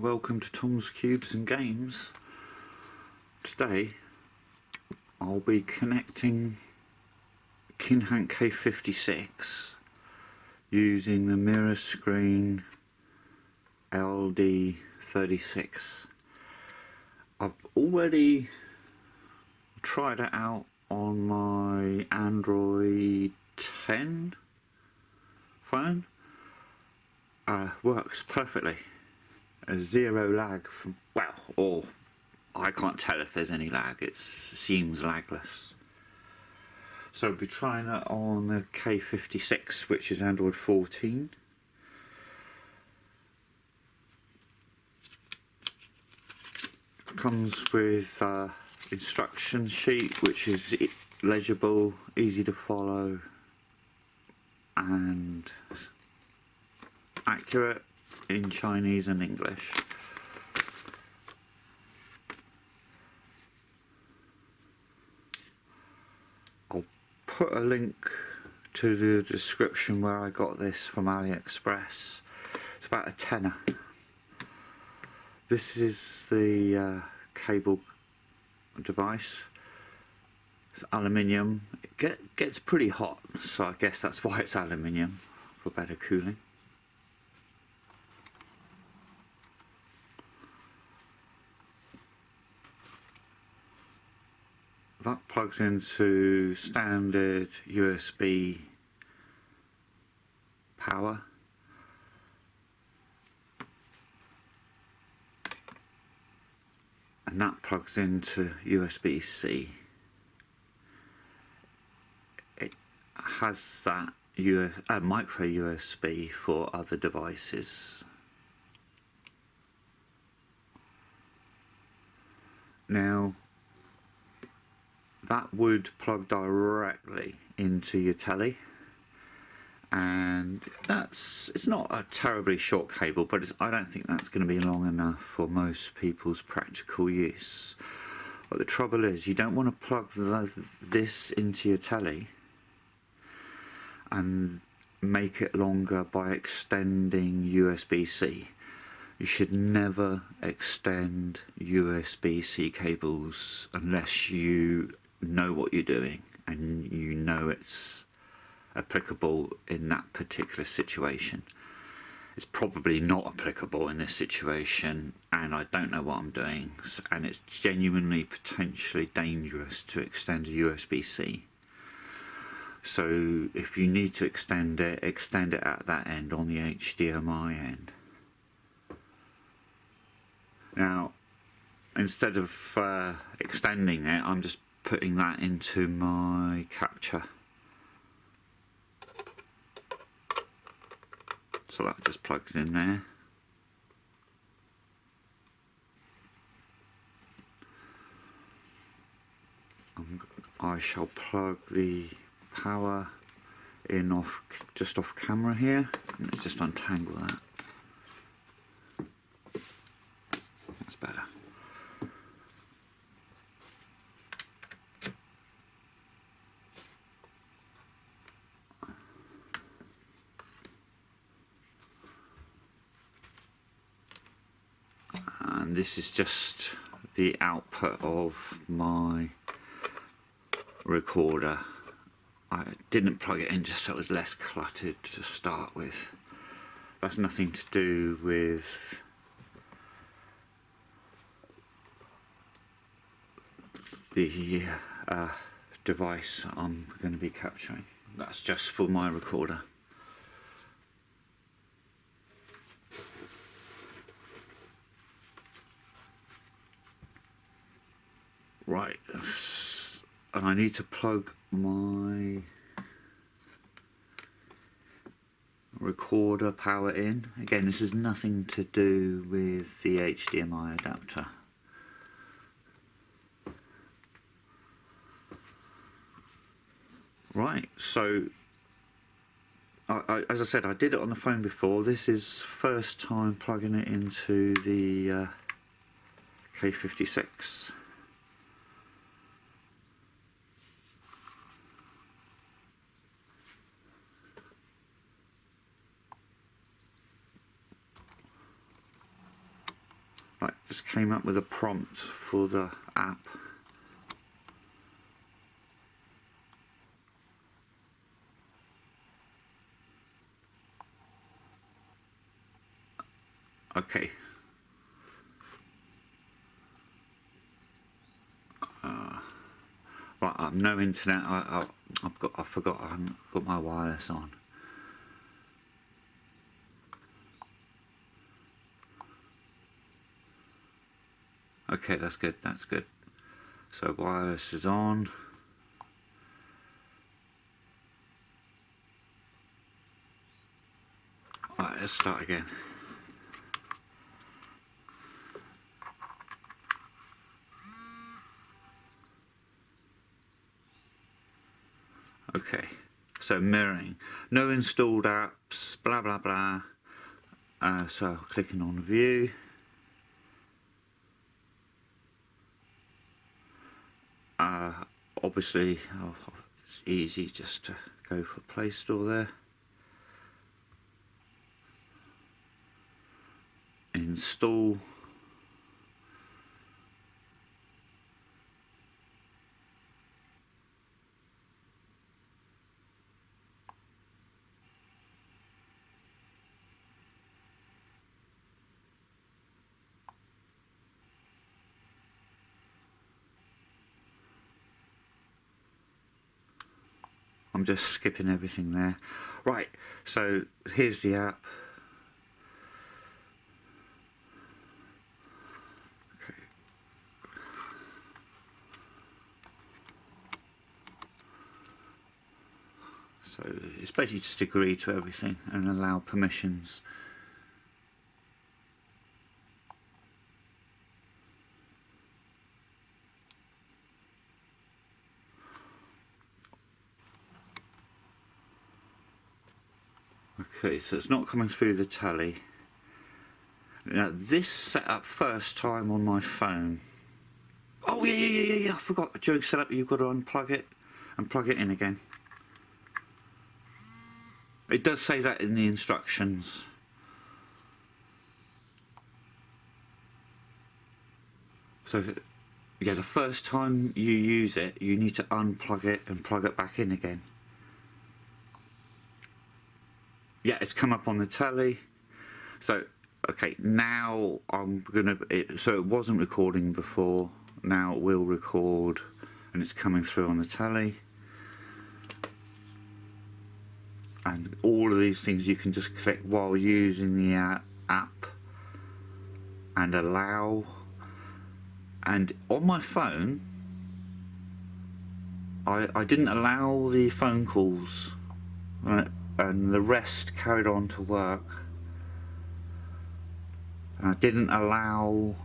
welcome to Tom's Cubes and Games. Today I'll be connecting Kinhank K56 using the MiraScreen LD36. I've already tried it out on my Android 10 phone. Works perfectly. Zero lag from, well, or I can't tell if there's any lag, it seems lagless. So I'll be trying it on the K56, which is Android 14. Comes with instruction sheet, which is legible, easy to follow and accurate in Chinese and English. I'll put a link to the description where I got this from AliExpress. It's about a tenner. This is the cable device. It's aluminium. It gets pretty hot, so I guess that's why it's aluminium, for better cooling. That plugs into standard USB power. And that plugs into USB-C. It has that micro USB for other devices. Now, that would plug directly into your telly, and it's not a terribly short cable, but I don't think that's going to be long enough for most people's practical use. But the trouble is, you don't want to plug this into your telly and make it longer by extending USB-C. You should never extend USB-C cables unless you know what you're doing and you know it's applicable in that particular situation. It's probably not applicable in this situation, and I don't know what I'm doing, and it's genuinely potentially dangerous to extend a USB-C. So if you need to extend it at that end, on the HDMI end. Now, instead of extending it, I'm just putting that into my capture. So that just plugs in there. I shall plug the power in just off camera here. Let's just untangle that. That's better. And this is just the output of my recorder. I didn't plug it in just so it was less cluttered to start with. That's nothing to do with the device I'm going to be capturing. That's just for my recorder. Right, and I need to plug my recorder power in. Again, this has nothing to do with the HDMI adapter. Right, so as I said, I did it on the phone before. This is first time plugging it into the K56. Right, just came up with a prompt for the app. Okay. Right, no internet. I forgot I haven't got my wireless on. Okay, that's good. That's good. So wireless is on. Right, let's start again. Okay, so mirroring, no installed apps, blah blah blah. So clicking on view. Obviously, it's easy just to go for Play Store there. Install. I'm just skipping everything there. Right, so here's the app. Okay. So it's basically just agree to everything and allow permissions. Okay, so it's not coming through the telly. Now this set up first time on my phone. Oh yeah, I forgot. During setup you've got to unplug it and plug it in again. It does say that in the instructions. So yeah, the first time you use it you need to unplug it and plug it back in again. Yeah, it's come up on the telly. So okay, now I'm gonna, so it wasn't recording before, now it will record and it's coming through on the telly. And all of these things you can just click while using the app and allow. And on my phone I didn't allow the phone calls, and the rest carried on to work. And I didn't allow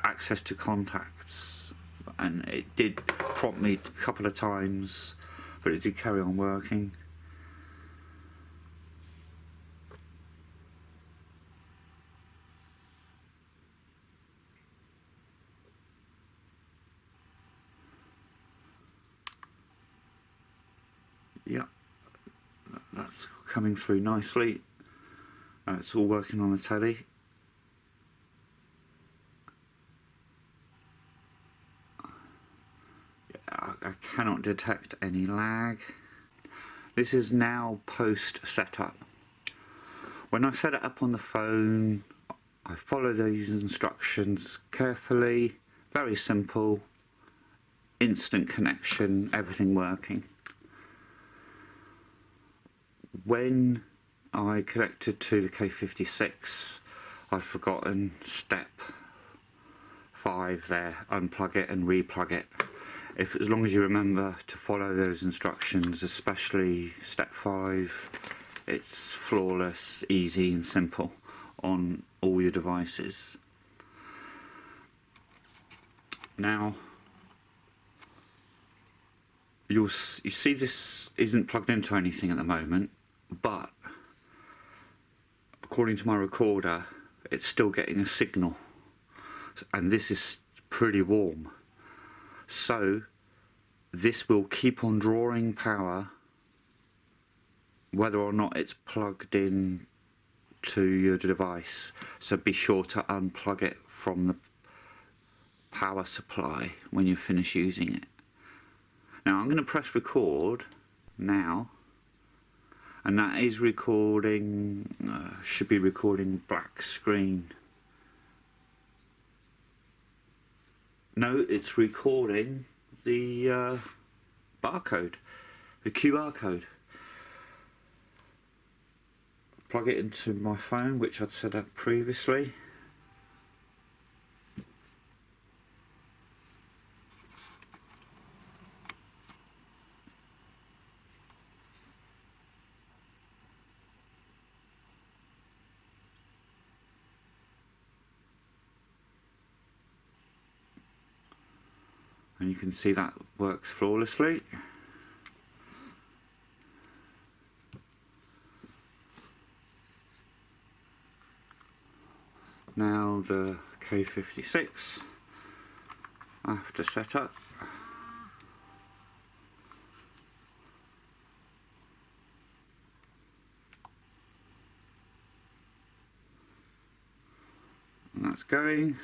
access to contacts, and it did prompt me a couple of times, but it did carry on working. Yeah, that's coming through nicely. It's all working on the telly. I cannot detect any lag. This is now post setup. When I set it up on the phone, I follow these instructions carefully, very simple, instant connection, everything working. When I connected to the K56, I'd forgotten step 5 there, unplug it and replug it. As long as you remember to follow those instructions, especially step 5, it's flawless, easy and simple on all your devices. Now you see this isn't plugged into anything at the moment, but according to my recorder it's still getting a signal, and this is pretty warm, so this will keep on drawing power whether or not it's plugged in to your device. so be sure to unplug it from the power supply when you finish using it. Now I'm going to press record now, and that is recording, should be recording black screen. No, it's recording the barcode, the QR code. Plug it into my phone, which I'd set up previously. And you can see that works flawlessly. Now the K56 after setup. And that's going.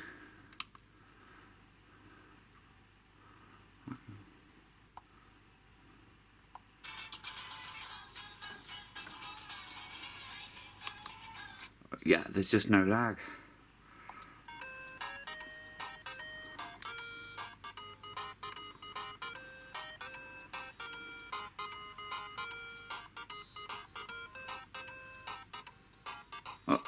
Yeah, there's just no lag. Oh.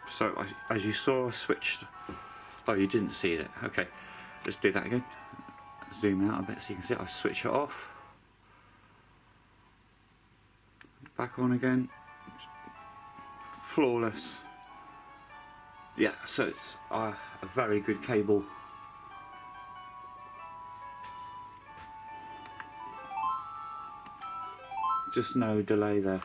So as you saw, I switched. Oh, you didn't see it. Okay, let's do that again. Zoom out a bit so you can see it. I switch it off. Back on again. Flawless. Yeah, so it's a very good cable. Just no delay there.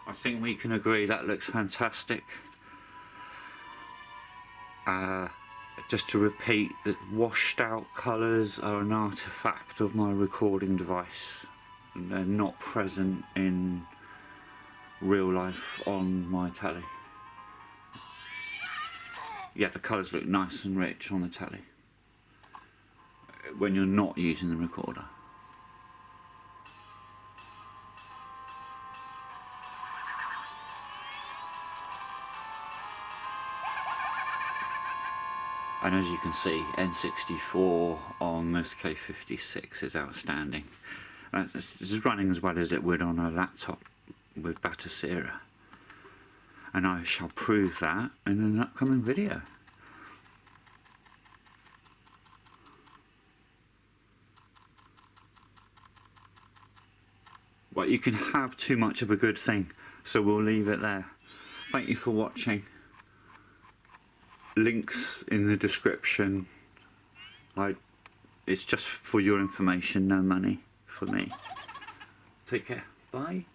I think we can agree that looks fantastic. Just to repeat, that washed out colours are an artefact of my recording device. They're not present in real life on my telly. Yeah, the colours look nice and rich on the telly when you're not using the recorder. And as you can see, N64 on this K56 is outstanding. It's running as well as it would on a laptop with Bataseira. And I shall prove that in an upcoming video. Well, you can have too much of a good thing, so we'll leave it there. Thank you for watching. Links in the description. It's just for your information, no money for me. Take care. Bye.